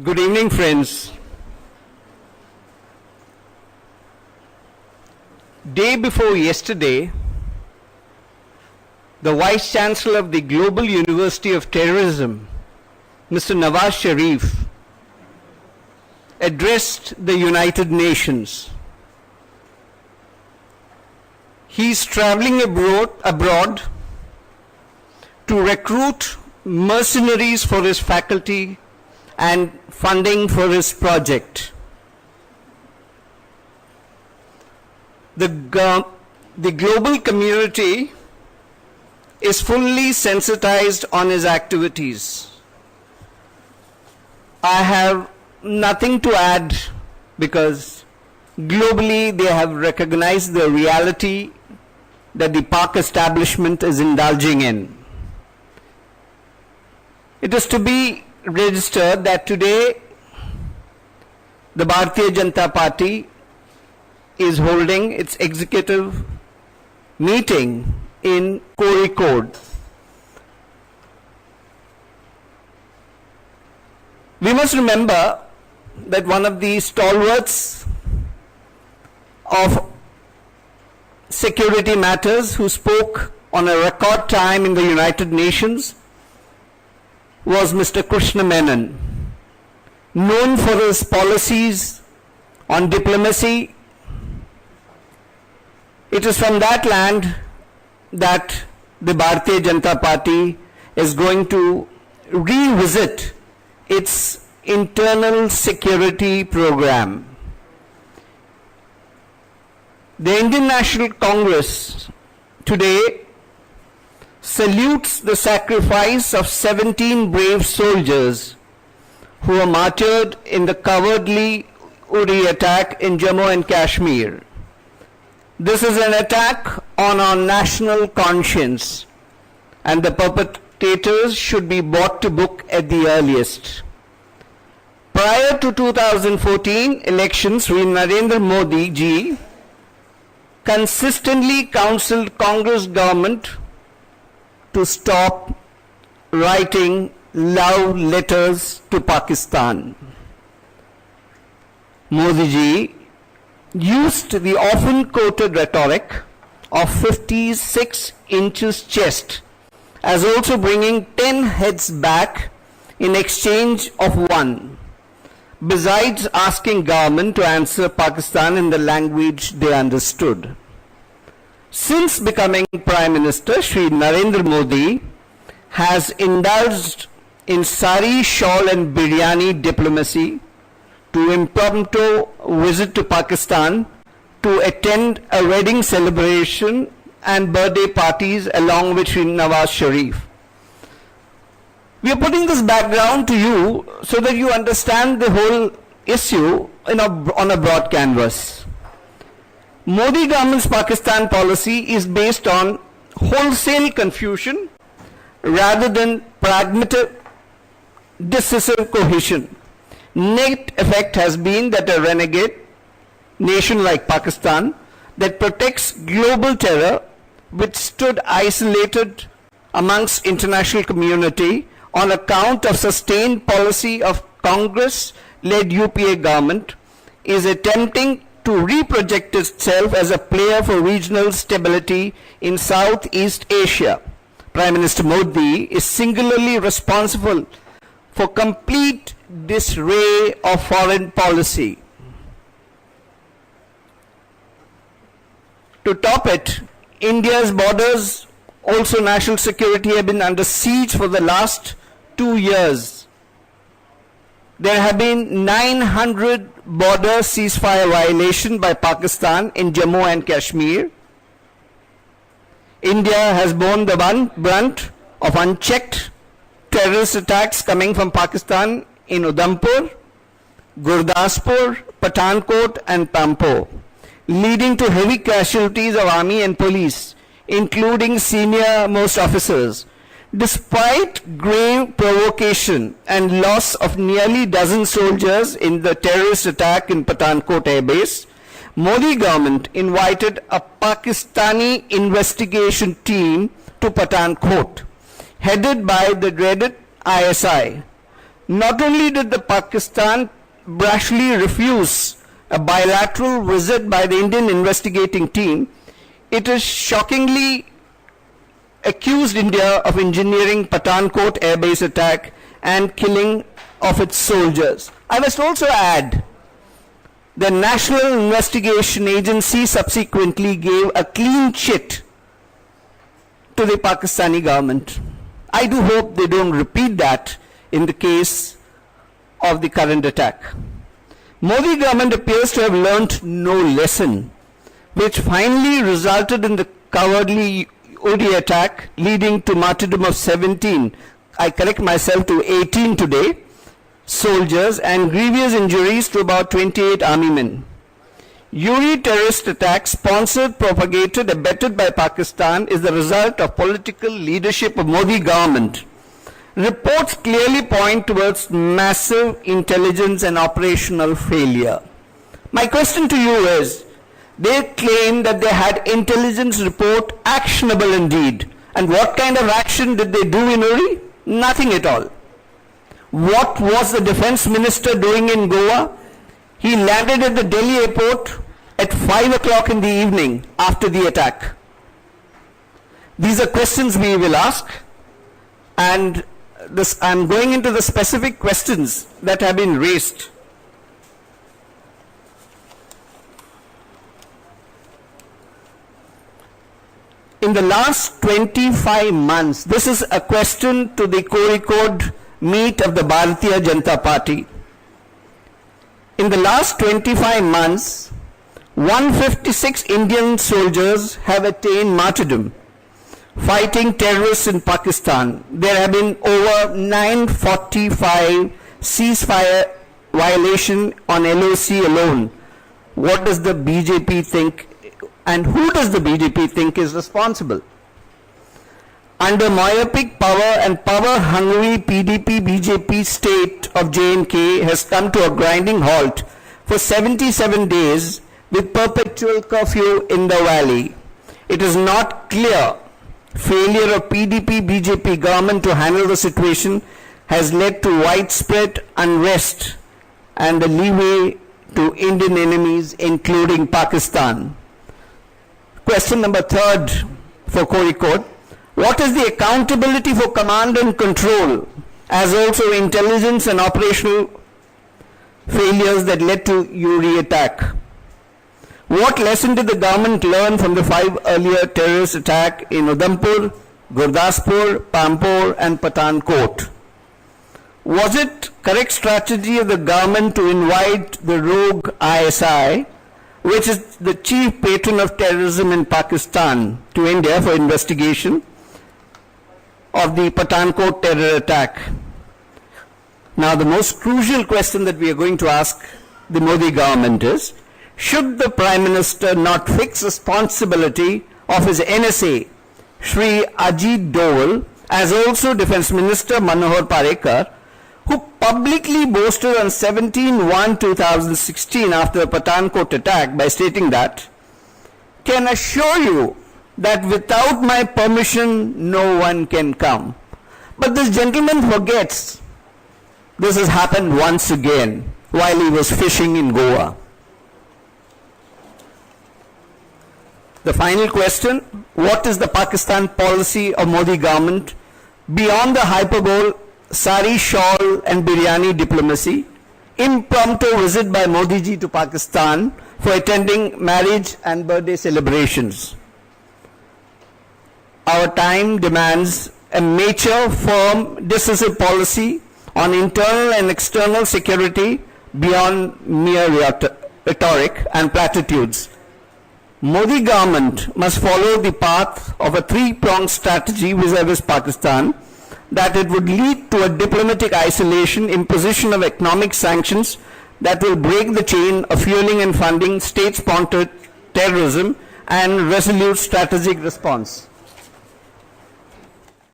Good evening, friends. Day before yesterday, the Vice Chancellor of the Global University of Terrorism, Mr. Nawaz Sharif, addressed the United Nations. He is traveling abroad to recruit mercenaries for his faculty and funding for his project. The global community is fully sensitized on his activities. I have nothing to add because globally they have recognized the reality that the Pak establishment is indulging in. It is to be registered that today the Bharatiya Janata Party is holding its executive meeting in Kozhikode. We must remember that one of the stalwarts of security matters who spoke on a record time in the United Nations was Mr. Krishna Menon, known for his policies on diplomacy. It is from that land that the Bharatiya Janata Party is going to revisit its internal security program. The Indian National Congress today salutes the sacrifice of 17 brave soldiers who were martyred in the cowardly Uri attack in Jammu and Kashmir. This is an attack on our national conscience, and the perpetrators should be brought to book at the earliest. Prior to 2014 elections, Sri Narendra Modi ji consistently counseled Congress government to stop writing love letters to Pakistan. Modi ji used the often quoted rhetoric of 56 inches chest as also bringing 10 heads back in exchange of one, besides asking government to answer Pakistan in the language they understood. Since becoming Prime Minister, Shri Narendra Modi has indulged in sari, shawl and biryani diplomacy to impromptu visit to Pakistan to attend a wedding celebration and birthday parties along with Shri Nawaz Sharif. We are putting this background to you so that you understand the whole issue on a broad canvas. Modi government's Pakistan policy is based on wholesale confusion rather than pragmatic decisive cohesion. Net effect has been that a renegade nation like Pakistan that protects global terror, which stood isolated amongst international community on account of sustained policy of Congress-led UPA government, is attempting to reproject itself as a player for regional stability in Southeast Asia. Prime Minister Modi is singularly responsible for complete disarray of foreign policy. To top it, India's borders, also national security, have been under siege for the last 2 years. There have been 900 border ceasefire violations by Pakistan in Jammu and Kashmir. India has borne the brunt of unchecked terrorist attacks coming from Pakistan in Udhampur, Gurdaspur, Pathankot and Pampo, leading to heavy casualties of army and police, including senior most officers. Despite grave provocation and loss of nearly dozen soldiers in the terrorist attack in Pathankot Air Base, Modi government invited a Pakistani investigation team to Pathankot, headed by the dreaded ISI, Not only did the Pakistan brashly refuse a bilateral visit by the Indian investigating team, it has shockingly accused India of engineering Pathankot air base attack and killing of its soldiers. I must also add, the National Investigation Agency subsequently gave a clean chit to the Pakistani government. I do hope they don't repeat that in the case of the current attack. Modi government appears to have learnt no lesson, which finally resulted in the cowardly Uri attack, leading to martyrdom of 17, I correct myself, to 18 today, soldiers, and grievous injuries to about 28 army men. Uri terrorist attack, sponsored, propagated, abetted by Pakistan, is the result of political leadership of Modi government. Reports clearly point towards massive intelligence and operational failure. My question to you is, they claim that they had intelligence report actionable indeed. And what kind of action did they do in Uri? Nothing at all. What was the defense minister doing in Goa? He landed at the Delhi airport at 5 o'clock in the evening after the attack. These are questions we will ask, and I'm going into the specific questions that have been raised. In the last 25 months, this is a question to the Kozhikode meet of the Bharatiya Janata Party. In the last 25 months, 156 Indian soldiers have attained martyrdom fighting terrorists in Pakistan. There have been over 945 ceasefire violations on LOC alone. What does the BJP think, and who does the BJP think is responsible? Under myopic power and power-hungry PDP-BJP state of J&K has come to a grinding halt for 77 days with perpetual curfew in the valley. It is not clear failure of PDP-BJP government to handle the situation has led to widespread unrest and the leeway to Indian enemies, including Pakistan. Question number 3 for Kozhikode. What is the accountability for command and control, as also intelligence and operational failures that led to Uri attack? What lesson did the government learn from the 5 earlier terrorist attacks in Udhampur, Gurdaspur, Pampore and Pathankot? Was it correct strategy of the government to invite the rogue ISI, which is the chief patron of terrorism in Pakistan, to India for investigation of the Pathankot terror attack? Now, the most crucial question that we are going to ask the Modi government is, should the Prime Minister not fix responsibility of his NSA, Shri Ajit Doval, as also Defence Minister Manohar Parrikar, who publicly boasted on 17/1/2016 after the Pathankot attack by stating that, can assure you that without my permission no one can come. But this gentleman forgets this has happened once again while he was fishing in Goa. The final question, what is the Pakistan policy of Modi government beyond the hyperbole, sari, shawl and biryani diplomacy, impromptu visit by Modi ji to Pakistan for attending marriage and birthday celebrations? Our time demands a mature, firm, decisive policy on internal and external security beyond mere rhetoric and platitudes. Modi government must follow the path of a three-pronged strategy vis-a-vis Pakistan, that it would lead to a diplomatic isolation, imposition of economic sanctions that will break the chain of fueling and funding state-sponsored terrorism, and resolute strategic response.